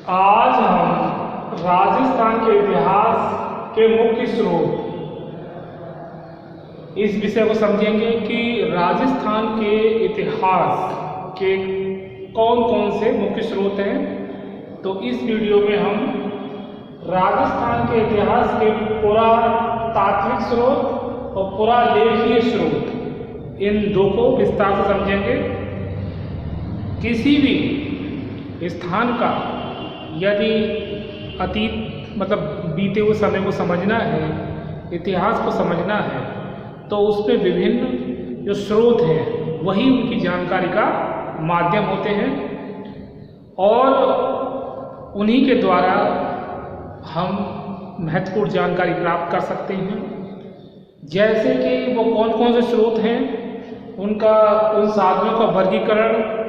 आज हम राजस्थान के इतिहास के मुख्य स्रोत इस विषय को समझेंगे कि राजस्थान के इतिहास के कौन कौन से मुख्य स्रोत हैं। तो इस वीडियो में हम राजस्थान के इतिहास के पुरातात्विक स्रोत और पुरालेखीय स्रोत इन दो को विस्तार से समझेंगे। किसी भी स्थान का यदि अतीत मतलब बीते हुए समय को समझना है, इतिहास को समझना है, तो उसमें विभिन्न जो स्रोत हैं वही उनकी जानकारी का माध्यम होते हैं और उन्हीं के द्वारा हम महत्वपूर्ण जानकारी प्राप्त कर सकते हैं। जैसे कि वो कौन कौन से स्रोत हैं, उन साधनों का वर्गीकरण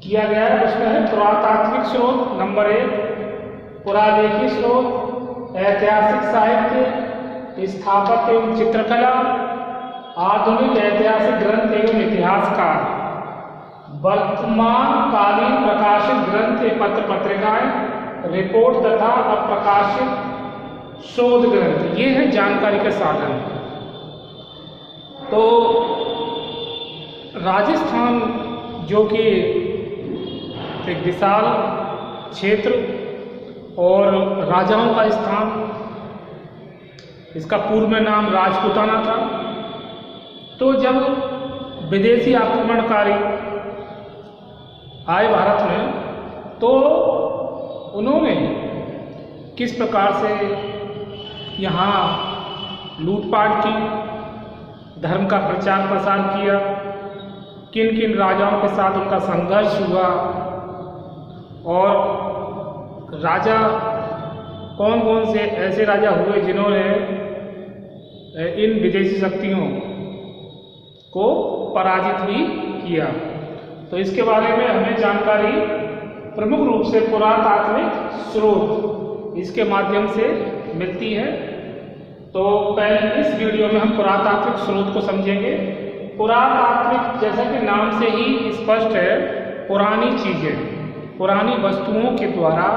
किया गया है। उसमें है पुरातात्विक स्रोत नंबर 1, पुरालेखीय स्रोत, ऐतिहासिक साहित्य, स्थापत्य एवं चित्रकला, आधुनिक ऐतिहासिक ग्रंथ एवं इतिहासकार, वर्तमान कालीन प्रकाशित ग्रंथ पत्र पत्रिकाएं, रिपोर्ट तथा अप्रकाशित शोध ग्रंथ। ये है जानकारी के साधन। तो राजस्थान जो कि एक विशाल क्षेत्र और राजाओं का स्थान, इसका पूर्व में नाम राजपूताना था। तो जब विदेशी आक्रमणकारी आए भारत में, तो उन्होंने किस प्रकार से यहाँ लूटपाट की, धर्म का प्रचार प्रसार किया, किन किन राजाओं के साथ उनका संघर्ष हुआ और राजा कौन कौन से ऐसे राजा हुए जिन्होंने इन विदेशी शक्तियों को पराजित भी किया। तो इसके बारे में हमें जानकारी प्रमुख रूप से पुरातात्विक स्रोत इसके माध्यम से मिलती है। तो पहले इस वीडियो में हम पुरातात्विक स्रोत को समझेंगे। पुरातात्विक जैसा कि नाम से ही स्पष्ट है, पुरानी चीजें, पुरानी वस्तुओं के द्वारा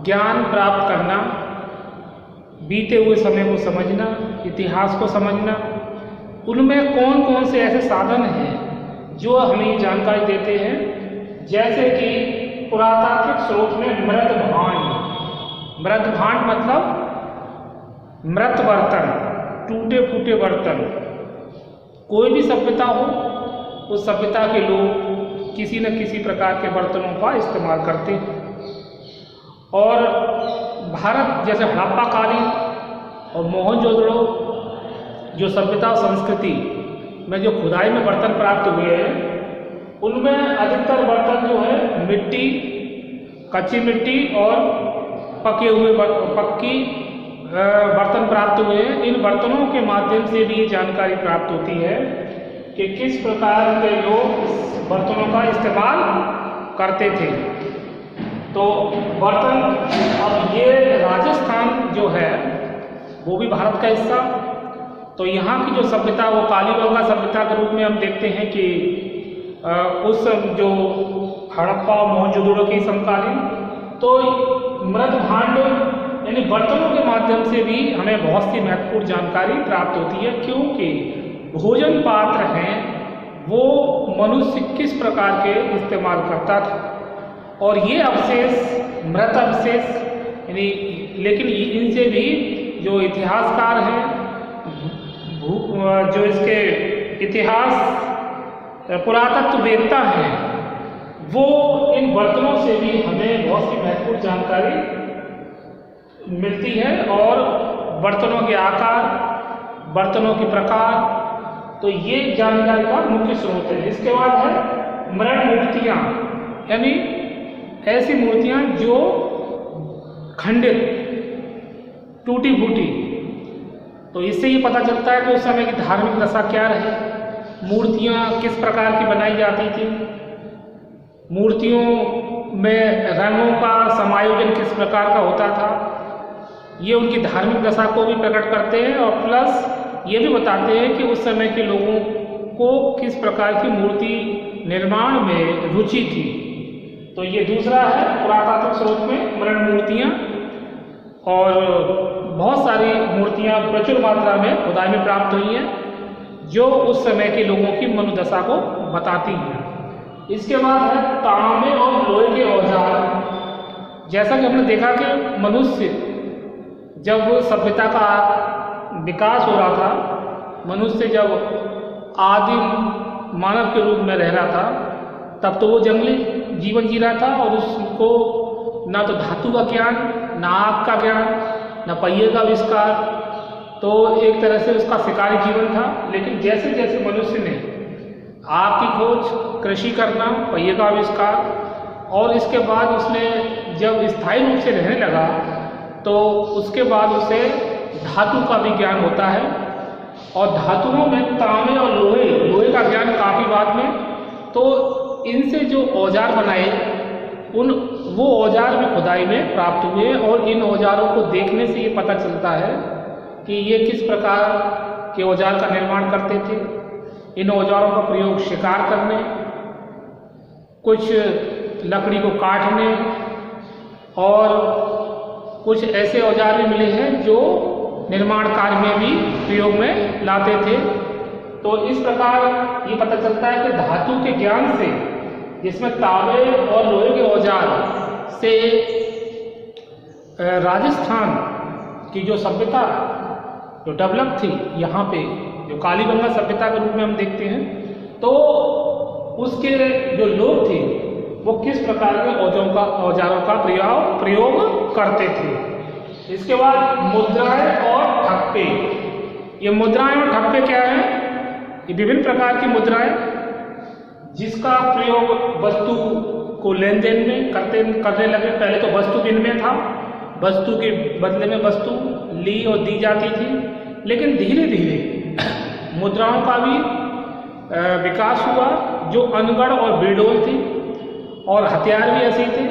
ज्ञान प्राप्त करना, बीते हुए समय को समझना, इतिहास को समझना। उनमें कौन कौन से ऐसे साधन हैं जो हमें जानकारी देते हैं। जैसे कि पुरातात्विक स्रोत में मृदभांड मतलब मृत बर्तन, टूटे फूटे बर्तन। कोई भी सभ्यता हो, उस सभ्यता के लोग किसी न किसी प्रकार के बर्तनों का इस्तेमाल करते हैं। और भारत जैसे हड़प्पा कालीन और मोहनजोदड़ो जो सभ्यता और संस्कृति में जो खुदाई में बर्तन प्राप्त हुए हैं, उनमें अधिकतर बर्तन जो है मिट्टी, कच्ची मिट्टी और पके हुए पक्की बर्तन प्राप्त हुए हैं। इन बर्तनों के माध्यम से भी जानकारी प्राप्त होती है कि किस प्रकार के लोग इस बर्तनों का इस्तेमाल करते थे। तो बर्तन, अब ये राजस्थान जो है वो भी भारत का हिस्सा। तो यहाँ की जो सभ्यता वो कालीबंगा सभ्यता के रूप में हम देखते हैं कि उस जो हड़प्पा मोहनजोदड़ो की समकालीन, तो मृदभांड यानी बर्तनों के माध्यम से भी हमें बहुत सी महत्वपूर्ण जानकारी प्राप्त होती है। क्योंकि भोजन पात्र हैं वो मनुष्य किस प्रकार के इस्तेमाल करता था और ये अवशेष, मृत अवशेष यानी, लेकिन इनसे भी जो इतिहासकार हैं, जो इसके इतिहास पुरातत्ववेत्ता हैं, वो इन बर्तनों से भी हमें बहुत सी महत्वपूर्ण जानकारी मिलती है। और बर्तनों के आकार, बर्तनों के प्रकार, तो ये जानकारी का मुख्य स्रोत है। इसके बाद है मृण मूर्तियाँ, यानी ऐसी मूर्तियाँ जो खंडित, टूटी फूटी। तो इससे ये पता चलता है कि उस समय की धार्मिक दशा क्या रही, मूर्तियाँ किस प्रकार की बनाई जाती थी, मूर्तियों में रंगों का समायोजन किस प्रकार का होता था। ये उनकी धार्मिक दशा को भी प्रकट करते हैं और प्लस ये भी बताते हैं कि उस समय के लोगों को किस प्रकार की मूर्ति निर्माण में रुचि थी। तो ये दूसरा है पुरातात्विक स्रोत में मरण मूर्तियाँ, और बहुत सारी मूर्तियाँ प्रचुर मात्रा में खुदाई में प्राप्त हुई हैं जो उस समय के लोगों की मनोदशा को बताती हैं। इसके बाद है तांबे और लोहे के औजार। जैसा कि हमने देखा कि मनुष्य जब सभ्यता का विकास हो रहा था, मनुष्य जब आदिम मानव के रूप में रह रहा था, तब तो वो जंगली जीवन जी रहा था और उसको ना तो धातु का ज्ञान, ना आग का ज्ञान, ना पहिए का आविष्कार, तो एक तरह से उसका शिकारी जीवन था। लेकिन जैसे जैसे मनुष्य ने आग की खोज, कृषि करना, पहिए का आविष्कार, और इसके बाद उसने जब स्थायी रूप से रहने लगा तो उसके बाद उसे धातु का भी ज्ञान होता है, और धातुओं में तांबे और लोहे का ज्ञान काफ़ी बाद में। तो इनसे जो औजार बनाए वो औजार भी खुदाई में प्राप्त हुए, और इन औजारों को देखने से ये पता चलता है कि ये किस प्रकार के औजार का निर्माण करते थे। इन औजारों का प्रयोग शिकार करने, कुछ लकड़ी को काटने, और कुछ ऐसे औजार भी मिले हैं जो निर्माण कार्य में भी प्रयोग में लाते थे। तो इस प्रकार ये पता चलता है कि धातु के ज्ञान से, जिसमें तांबे और लोहे के औजार से राजस्थान की जो सभ्यता जो डेवलप थी यहाँ पे, जो कालीबंगा सभ्यता के रूप में हम देखते हैं, तो उसके जो लोग थे वो किस प्रकार के औजारों का प्रयोग करते थे। इसके बाद मुद्राएं और ठप्पे। ये मुद्राएं और ठप्पे क्या हैं? ये विभिन्न प्रकार की मुद्राएं जिसका प्रयोग वस्तु को लेन देन में करने लगे। पहले तो वस्तु विनिमय था, वस्तु के बदले में वस्तु ली और दी जाती थी, लेकिन धीरे धीरे मुद्राओं का भी विकास हुआ, जो अनगढ़ और बेडोल थी, और हथियार भी ऐसे थे।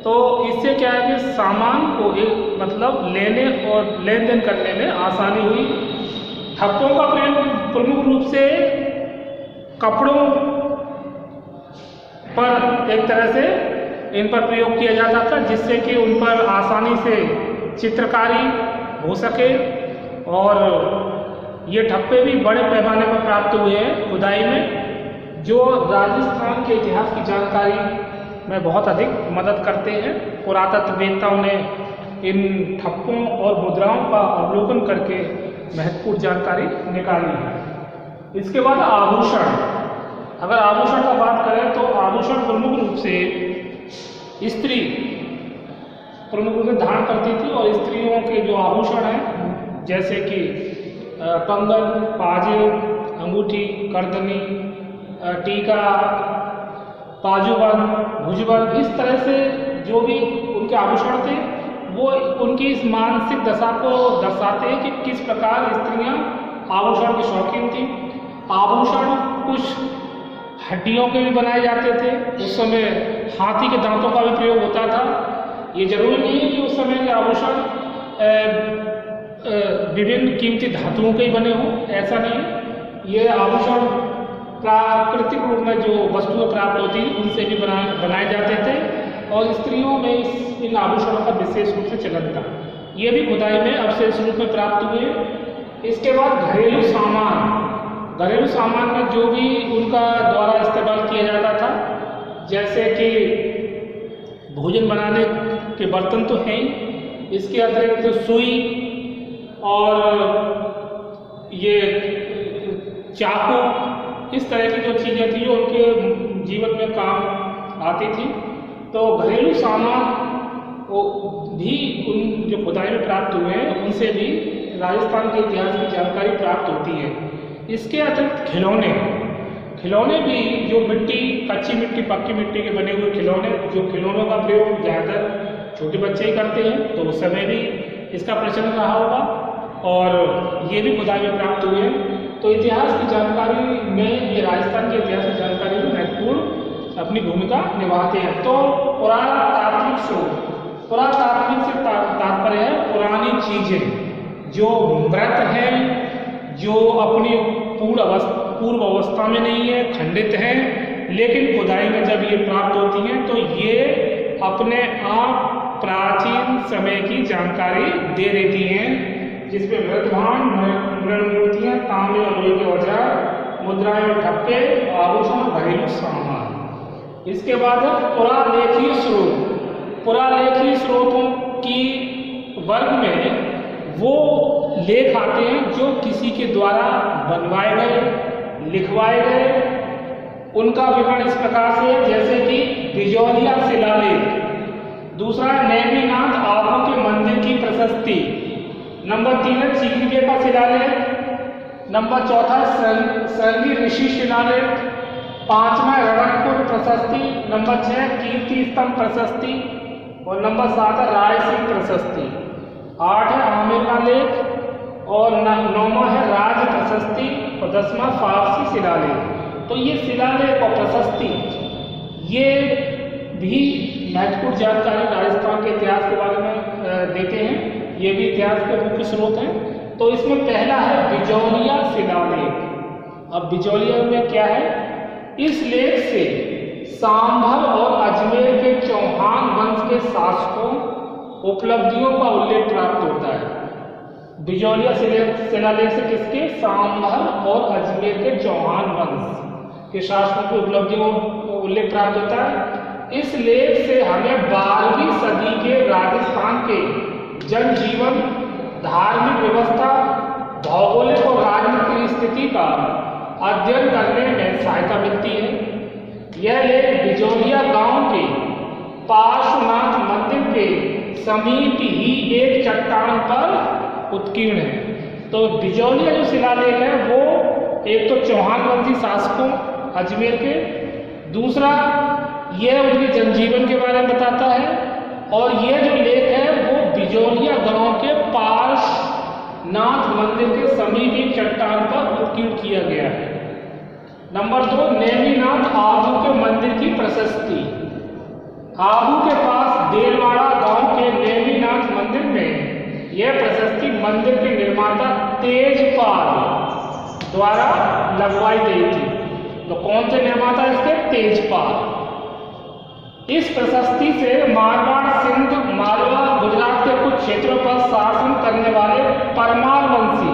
तो इससे क्या है कि सामान को एक मतलब लेने और लेन देन करने में आसानी हुई। ठप्पों का प्रयोग प्रमुख रूप से कपड़ों पर एक तरह से इन पर प्रयोग किया जाता था, जिससे कि उन पर आसानी से चित्रकारी हो सके। और ये ठप्पे भी बड़े पैमाने पर प्राप्त हुए हैं खुदाई में, जो राजस्थान के इतिहास की जानकारी में बहुत अधिक मदद करते हैं। पुरातत्ववेत्ताओं ने इन ठप्पों और मुद्राओं का अवलोकन करके महत्वपूर्ण जानकारी निकाली है। इसके बाद आभूषण। अगर आभूषण का बात करें तो आभूषण प्रमुख रूप से स्त्री प्रमुख रूप से धारण करती थी, और स्त्रियों के जो आभूषण हैं जैसे कि कंगन, पाजेब, अंगूठी, करदनी, टीका, बाजूबंद, भुजबंद, इस तरह से जो भी उनके आभूषण थे वो उनकी इस मानसिक दशा को दर्शाते हैं कि किस प्रकार स्त्रियां आभूषण की शौकीन थी। आभूषण कुछ हड्डियों के भी बनाए जाते थे। उस समय हाथी के दांतों का भी प्रयोग होता था। ये जरूरी नहीं है कि उस समय के आभूषण विभिन्न कीमती धातुओं के ही बने हों, ऐसा नहीं। ये आभूषण प्राकृतिक रूप में जो वस्तुएं प्राप्त होती उनसे भी बनाए जाते थे, और स्त्रियों में इन आभूषणों का विशेष रूप से चलन था। ये भी खुदाई में अवशेष रूप में प्राप्त हुए। इसके बाद घरेलू सामान। घरेलू सामान में जो भी उनका द्वारा इस्तेमाल किया जाता था, जैसे कि भोजन बनाने के बर्तन तो हैं, इसके अतिरिक्त सुई और ये चाकू, इस तरह की जो चीज़ें थी जो उनके जीवन में काम आती थी। तो घरेलू सामान को भी उन जो खुदाई में प्राप्त हुए हैं उनसे भी राजस्थान के इतिहास की जानकारी प्राप्त होती है। इसके अतिरिक्त खिलौने भी जो मिट्टी, कच्ची मिट्टी, पक्की मिट्टी के बने हुए खिलौने, जो खिलौनों का प्रयोग ज़्यादातर छोटे बच्चे ही करते हैं, तो उस समय भी इसका प्रचलन रहा होगा, और ये भी खुदाई में प्राप्त हुए हैं। तो इतिहास की जानकारी में ये राजस्थान के इतिहास की जानकारी में महत्वपूर्ण अपनी भूमिका निभाते हैं। तो पुरातात्विक स्रोत, पुरातात्विक से तात्पर्य है पुरानी चीजें जो मृत हैं, जो अपनी पूर्व अवस्था में नहीं है, खंडित हैं, लेकिन खुदाई में जब ये प्राप्त होती हैं तो ये अपने आप प्राचीन समय की जानकारी दे देती हैं, जिसमें मृतभांड, मृणमूर्तियाँ, तांबे और लोहे के औजार, मुद्राएं और ठप्पे, आभूषण, घरेलू सामान। इसके बाद है पुरालेखीय स्रोत। पुरालेखीय स्रोतों की वर्ग में वो लेख आते हैं जो किसी के द्वारा बनवाए गए, लिखवाए गए। उनका विवरण इस प्रकार से है, जैसे कि बिजौलिया शिलालेख, दूसरा है नेमिनाथ आबू के मंदिर की प्रशस्ति, नंबर 3 है चीरवे का शिलालेख, नंबर 4 है सरंगी ऋषि शिलालेख, 5वां रणकपुर प्रशस्ति, नंबर 6 कीर्ति स्तंभ प्रशस्ति और नंबर 7 है रायसिंह प्रशस्ति, 8 है आमिर का लेख और 9वां है राज प्रशस्ति और 10वां फारसी शिलालेख। तो ये शिलालेख और प्रशस्ति ये भी महत्वपूर्ण जानकारी राजस्थान के इतिहास के बारे में देते हैं। ये भी इतिहास के मुख्य स्रोत हैं। तो इसमें पहला है बिजौलिया शिलालेख। अब बिजौलिया में क्या है? इस लेख से सांभर और अजमेर के चौहान वंश के शासकों उपलब्धियों का उल्लेख प्राप्त होता है। बिजौलिया शिलालेख से किसके? सांभर और अजमेर के चौहान वंश के शासकों की उपलब्धियों का उल्लेख प्राप्त होता है। इस लेख से हमें 12वीं सदी के राजस्थान के जनजीवन, धार्मिक व्यवस्था, भौगोलिक और राजनीतिक स्थिति का अध्ययन करने में सहायता मिलती है। यह लेख बिजौलिया गांव के पार्श्वनाथ मंदिर के समीप ही एक चट्टान पर उत्कीर्ण है। तो बिजौलिया जो शिलालेख है वो एक तो चौहान वंशी शासकों अजमेर के, दूसरा यह उनके जनजीवन के बारे में बताता है और यह जो लेख है वो बिजौलिया गांव के पार्श्वनाथ मंदिर के समीप एक चट्टान पर उत्कीर्ण किया गया है। नंबर 2 नेमिनाथ आबू के मंदिर की प्रशस्ति। आबू के पास देलवाड़ा गांव के नेमिनाथ मंदिर में यह प्रशस्ति मंदिर के निर्माता तेजपाल द्वारा लगवाई गई थी। तो कौन से निर्माता इसके? तेजपाल। इस प्रशस्ति से मारवाड़, सिंध, मालवा, गुजरात के कुछ क्षेत्रों पर शासन करने वाले परमार वंशी,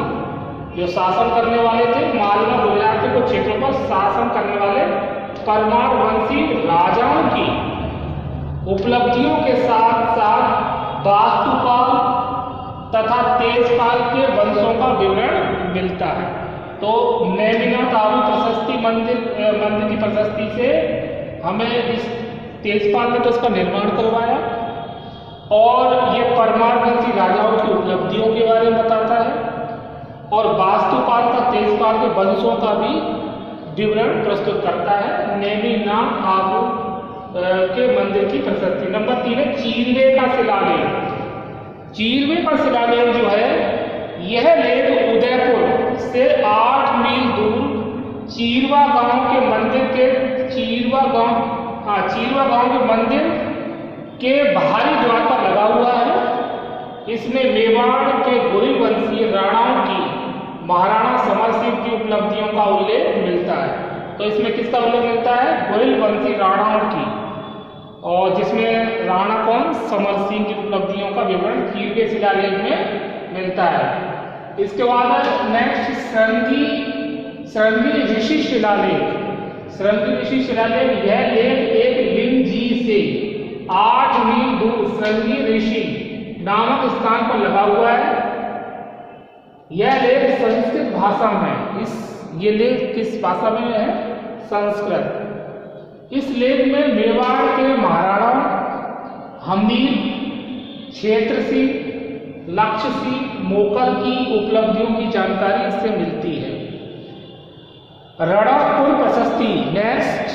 जो शासन करने वाले थे मालवा, गुजरात के कुछ क्षेत्रों पर शासन करने वाले परमार वंशी राजाओं की उपलब्धियों के साथ साथ वास्तुपाल तथा तेजपाल के वंशों का विवरण मिलता है। तो नेमिनाथ आबू प्रशस्ति मंदिर की प्रशस्ति से हमें इस तेजपाल ने तो इसका निर्माण करवाया और ये परमार वंशी राजाओं की उपलब्धियों के बारे में बताता है और वास्तुपाल का तेजपाल के वंशों का भी विवरण प्रस्तुत करता है। नेमिनाथ आबू के मंदिर की प्रशस्ति। नंबर 3 है चीरवे का शिलालेख। चीरवे का शिलालेख जो है यह लेख उदयपुर से 8 मील दूर चीरवा गांव के मंदिर के चीरवा गांव के मंदिर के बाहरी द्वार पर लगा हुआ है। इसमें मेवाड़ के गोरी वंशीय राणाओं की महाराणा समर सिंह की उपलब्धियों का उल्लेख मिलता है। तो इसमें किसका उल्लेख मिलता है? गोरी वंशी राणाओं की, और जिसमें राणा कौन? समर सिंह की उपलब्धियों का विवरण चीरवे शिलालेख में मिलता है। इसके बाद नेक्स्ट सरंगी ऋषि शिलालेख। सरंगी ऋषि शिलालेख यह लेख एक लिंग जी से 8 मील दूर सरंगी ऋषि नामक स्थान पर लगा हुआ है। यह लेख संस्कृत भाषा में ये लेख किस भाषा में है? संस्कृत। इस लेख में मेवाड़ के महाराणा हमीर, क्षेत्रसी, लक्षसी, मोकल की उपलब्धियों की जानकारी इससे मिलती है। रणकपुर प्रशस्ति। नेक्स्ट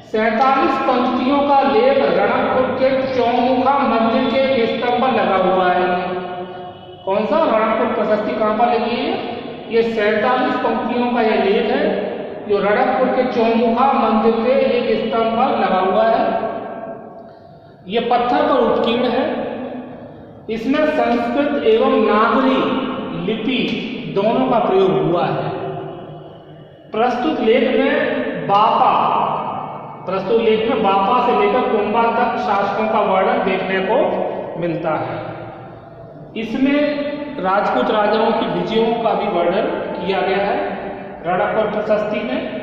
47 पंक्तियों का लेख रणकपुर के चौमुखा मंदिर के एक स्तंभ पर लगा हुआ है। कौन सा? रणकपुर प्रशस्ति कहाँ पर लगी है? ये 47 पंक्तियों का यह लेख है जो रणकपुर के चौमुखा मंदिर के एक स्तंभ पर लगा हुआ है। यह पत्थर पर उत्कीर्ण है। इसमें संस्कृत एवं नागरी लिपि दोनों का प्रयोग हुआ है। प्रस्तुत लेख में बापा प्रस्तुत लेख में बापा से लेकर कुंभा तक शासकों का वर्णन देखने को मिलता है। इसमें राजपूत राजाओं की विजयों का भी वर्णन किया गया है रणकपुर प्रशस्ति में।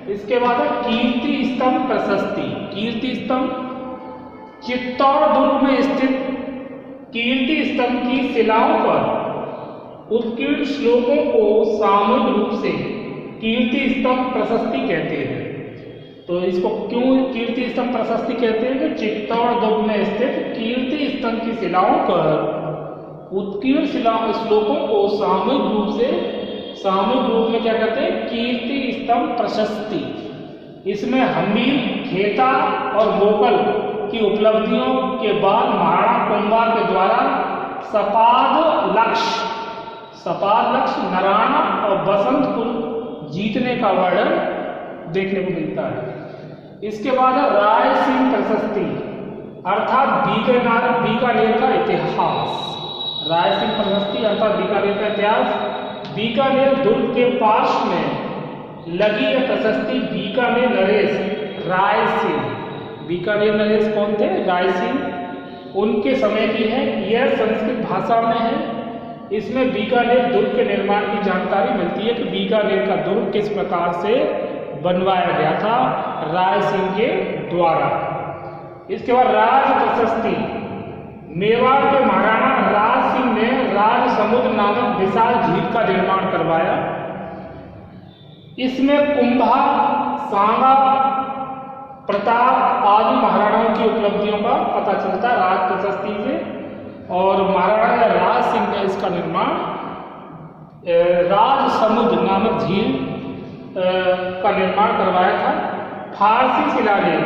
इसके बाद है कीर्ति स्तंभ प्रशस्ति। कीर्ति स्तंभ चित्तौड़ दुर्ग में स्थित कीर्ति स्तंभ की शिलाओं पर उत्कीर्ण श्लोकों को सामूहिक रूप से कीर्ति स्तंभ प्रशस्ति कहते हैं। तो इसको क्यों कीर्ति स्तंभ प्रशस्ति कहते हैं? कि चित्तौड़ दुर्ग में स्थित कीर्ति स्तंभ की शिलाओं पर उत्कीर्ण श्लोकों को सामूहिक रूप में क्या कहते हैं? कीर्ति स्तंभ प्रशस्ति। इसमें हम्मीर, खेता और मोकल की उपलब्धियों के बाद महाराणा कुंभा के द्वारा सपाद लक्ष्य, नारायण और बसंतपुर जीतने का वर्णन देखने को मिलता है। इसके बाद है राय सिंह प्रशस्ति अर्थात बीकानेर का इतिहास। राय सिंह प्रशस्ति अर्थात बीकानेर का इतिहास। बीकानेर दुर्ग के पास में लगी यह प्रशस्ति बीकानेर नरेश राय सिंह, बीकानेर नरेश कौन थे? राय सिंह, उनके समय की है। यह संस्कृत भाषा में है। इसमें बीकानेर दुर्ग के निर्माण की जानकारी मिलती है कि बीकानेर का दुर्ग किस प्रकार से बनवाया गया था राय सिंह के द्वारा। इसके बाद राज प्रशस्ति मेवाड़ के महाराणा राज सिंह ने राज समुद्र नामक विशाल झील का निर्माण करवाया। इसमें कुंभा, सांगा, प्रताप आदि महाराणाओं की उपलब्धियों का पता चलता है राज प्रशस्ति से। और महाराणा राज सिंह ने इसका निर्माण राज समुद्र नामक झील का निर्माण करवाया था। फारसी शिलालेख,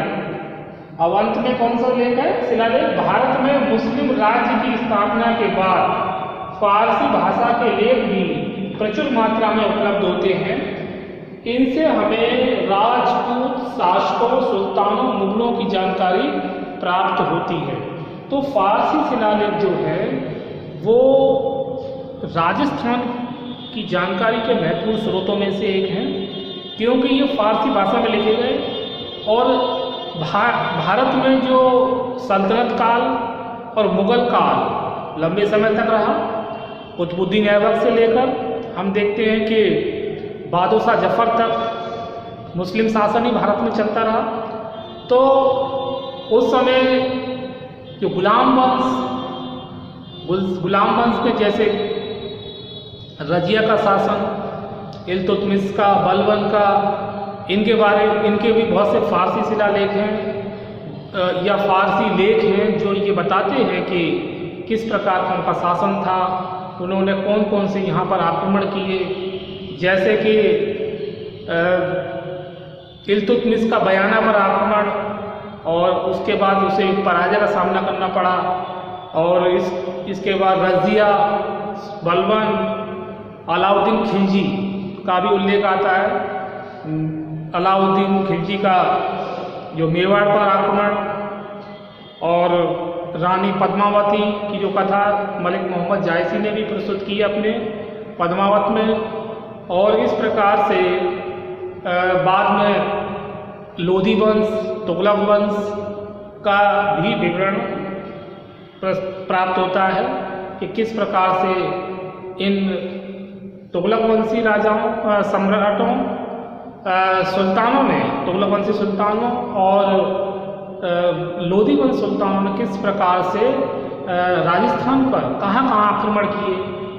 अब अंत में कौन सा लेख है? शिलालेख। भारत में मुस्लिम राज्य की स्थापना के बाद फारसी भाषा के लेख भी प्रचुर मात्रा में उपलब्ध होते हैं। इनसे हमें राजपूत शासकों, सुल्तानों, मुगलों की जानकारी प्राप्त होती है। तो फारसी शिलालेख जो है वो राजस्थान की जानकारी के महत्वपूर्ण स्रोतों में से एक है, क्योंकि ये फारसी भाषा में लिखे गए। और भारत में जो सल्तनत काल और मुगल काल लंबे समय तक रहा, कुतुबुद्दीन ऐबक से लेकर हम देखते हैं कि बादशाह जफर तक मुस्लिम शासन ही भारत में चलता रहा। तो उस समय जो गुलाम वंश में जैसे रजिया का शासन, इल्तुतमिश का, बलबन का, इनके भी बहुत से फारसी शिलालेख हैं या फारसी लेख हैं जो ये बताते हैं कि किस प्रकार का उनका शासन था, उन्होंने कौन कौन से यहाँ पर आक्रमण किए। जैसे कि इल्तुतमिश का बयाना पर आक्रमण और उसके बाद उसे पराजय का सामना करना पड़ा। और इसके बाद रजिया, बलबन, अलाउद्दीन खिलजी का भी उल्लेख आता है। अलाउद्दीन खिलजी का जो मेवाड़ पर आक्रमण और रानी पद्मावती की जो कथा मलिक मोहम्मद जायसी ने भी प्रस्तुत की अपने पद्मावत में। और इस प्रकार से बाद में लोधी वंश, तुगलक वंश का भी विवरण प्राप्त होता है कि किस प्रकार से इन तुगलक वंशी राजाओं, सम्राटों, सुल्तानों ने, तुगलक वंशी सुल्तानों और लोधी वंश सुल्तानों ने किस प्रकार से राजस्थान पर कहाँ आक्रमण किए,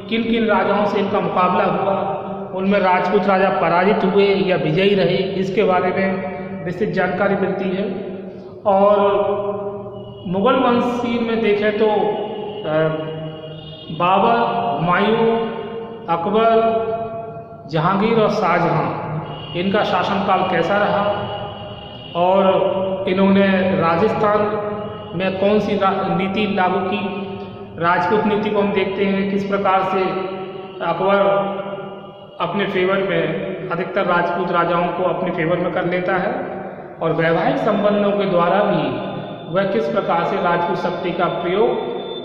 किन किन राजाओं से इनका मुकाबला हुआ, उनमें राजपूत राजा पराजित हुए या विजयी रहे, इसके बारे में विस्तृत जानकारी मिलती है। और मुगल वंशी में देखें तो बाबर, हुमायूं, अकबर, जहांगीर और शाहजहां, इनका शासनकाल कैसा रहा और इन्होंने राजस्थान में कौन सी नीति लागू की। राजपूत नीति को हम देखते हैं किस प्रकार से अकबर अपने फेवर में अधिकतर राजपूत राजाओं को अपने फेवर में कर लेता है और वैवाहिक संबंधों के द्वारा भी वह किस प्रकार से राजपूत शक्ति का प्रयोग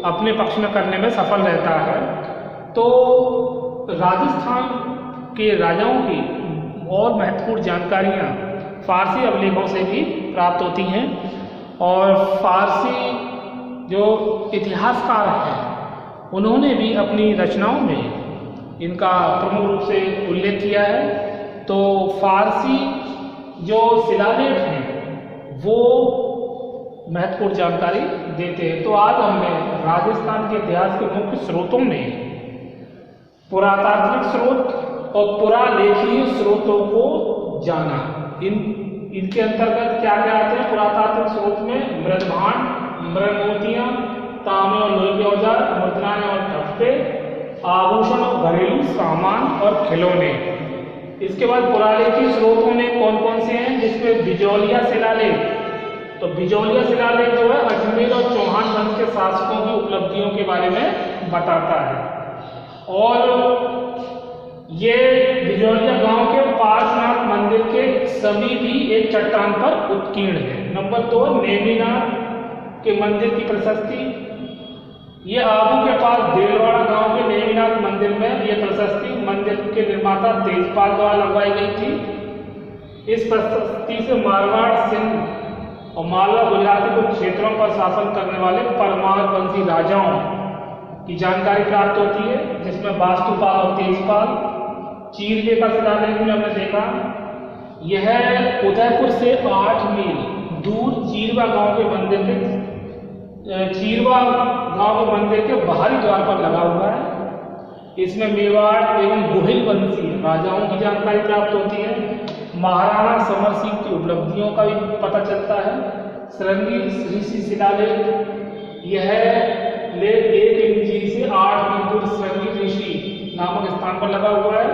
अपने पक्ष में करने में सफल रहता है। तो राजस्थान के राजाओं की और महत्वपूर्ण जानकारियाँ फारसी अभिलेखों से भी प्राप्त होती हैं। और फारसी जो इतिहासकार हैं उन्होंने भी अपनी रचनाओं में इनका प्रमुख रूप से उल्लेख किया है। तो फारसी जो शिलालेख हैं वो महत्वपूर्ण जानकारी देते हैं। तो आज हमने राजस्थान के इतिहास के मुख्य स्रोतों में पुरातात्विक स्रोत और पुरालेखीय स्रोतों को जाना। इनके अंतर्गत क्या क्या आते हैं? पुरातात्विक स्रोत में मृदभांड, मृदमूर्तियां, तांबे और लोहे के औजार, मुद्राएं और ठप्पे, आभूषण और घरेलू सामान और खिलौने। इसके बाद पुरालेखीय स्रोतों में कौन कौन से हैं? जिसमें बिजौलिया शिलालेख। तो बिजौलिया शिलालेख जो है अजमेर और चौहान वंश के शासकों की उपलब्धियों के बारे में बताता है। और ये बिजौलिया गांव के पार्श्वनाथ मंदिर के सभी भी एक चट्टान पर उत्कीर्ण है। नंबर 2 नेमिनाथ के मंदिर की प्रशस्ति। ये आबू के पास देलवाड़ा गांव के नेमिनाथ मंदिर में ये प्रशस्ति मंदिर के निर्माता तेजपाल द्वारा लगवाई गई थी। इस प्रशस्ति से मारवाड़, सिंध और मालवा गुजरात के कुछ क्षेत्रों पर शासन करने वाले परमार वंशी राजाओं की जानकारी प्राप्त होती है, जिसमें वास्तुपाल और तेजपाल। चीरवे का शिलालेख में हमने देखा, यह उदयपुर से 8 मील दूर चीरवा गांव के मंदिर के बाहरी द्वार पर लगा हुआ है। इसमें मेवाड़ एवं गोहिल वंशी राजाओं की जानकारी प्राप्त होती है। महाराणा समर सिंह की उपलब्धियों का भी पता चलता है। श्रृंगी ऋषि शिलालेख, यह लेख 1 इंची से 8 मील दूर श्रृंगी ऋषि नामक स्थान पर लगा हुआ है।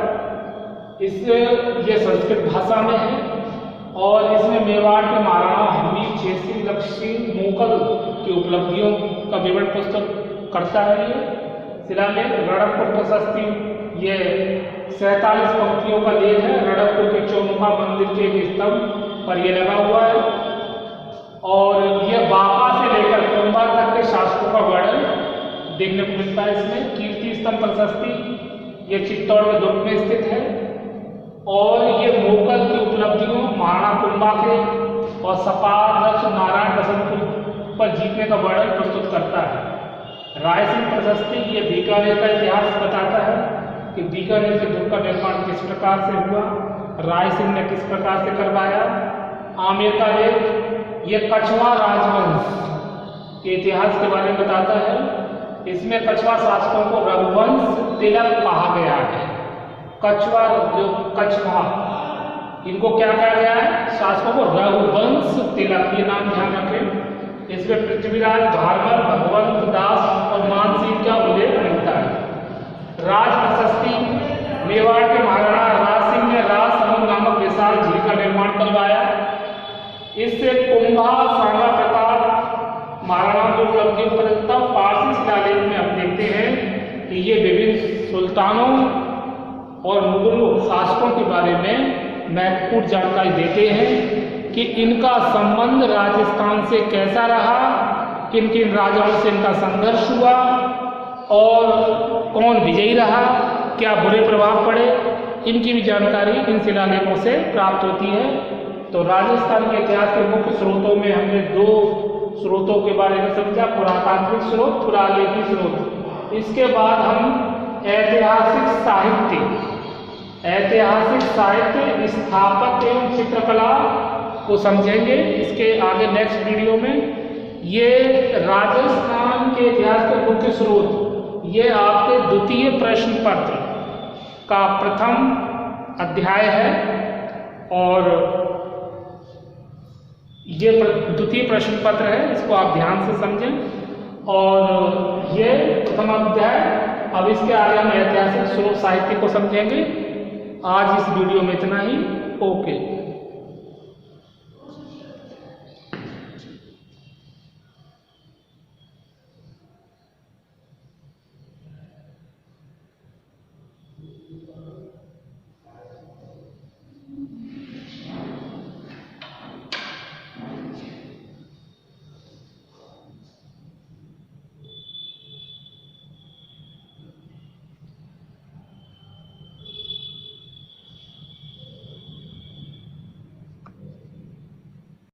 ये संस्कृत भाषा में है और इसमें मेवाड़ के महाराणा हमीर क्षेत्री लक्ष्मी मोकल की उपलब्धियों का विवरण प्रस्तुत करता है। ये शिलालेख रणकपुर प्रशस्ति, ये 47 पंक्तियों का लेख है। रणकपुर के चौमुखा मंदिर के एक स्तंभ पर यह लगा हुआ है और यह बाका से लेकर कुंभा तक के शासकों का वर्णन देखने को मिलता है। इसमें कीर्ति स्तंभ प्रशस्ति, यह चित्तौड़ के दुर्ग में स्थित है और ये मोकल की उपलब्धियों महाराणा कुंभा के और सपाट लक्ष्य नारायण बसंतपुर पर जीतने का वर्णन प्रस्तुत करता है। रायसिंह प्रशस्ति, ये बीकानेर का इतिहास बताता है कि बीकानेर के दुर्ग का निर्माण किस प्रकार से हुआ, रायसिंह ने किस प्रकार से करवाया। आमेर का लेख, ये कछवा राजवंश के इतिहास के बारे में बताता है। इसमें कछवा शासकों को रघुवंश तिलक कहा गया है। कछवा इनको क्या कहा गया है? शासकों को रघुवंश तिलक, ये नाम ध्यान रखें। इसमें पृथ्वीराज, भारमल, भगवंत दास और मानसिंह का उल्लेख मिलता है। राज प्रशस्ति, मेवाड़ के महाराणा राज सिंह ने राज समूह नामक विशाल झील का निर्माण करवाया। इससे कुंभा, सांगा प्रताप महाराणा की उपलब्धियों पर फारसी शिलालेख में हम देखते हैं कि ये विभिन्न सुल्तानों और मुगलों शासकों के बारे में महत्वपूर्ण जानकारी देते हैं कि इनका संबंध राजस्थान से कैसा रहा, किन किन राजाओं से इनका संघर्ष हुआ और कौन विजयी रहा, क्या बुरे प्रभाव पड़े, इनकी भी जानकारी इन शिलालेखों से प्राप्त होती है। तो राजस्थान के इतिहास के मुख्य स्रोतों में हमने 2 स्रोतों के बारे में समझा, पुरातात्विक स्रोत, पुरालेखी स्रोत। इसके बाद हम ऐतिहासिक साहित्य, स्थापत्य एवं चित्रकला को समझेंगे इसके आगे नेक्स्ट वीडियो में। ये राजस्थान के इतिहास के मुख्य स्रोत, ये आपके द्वितीय प्रश्न पत्र का प्रथम अध्याय है और ये द्वितीय प्रश्न पत्र है, इसको आप ध्यान से समझें। और ये प्रथम अध्याय, अब इसके आगे हम ऐतिहासिक स्रोत साहित्य को समझेंगे। आज इस वीडियो में इतना ही। ओके।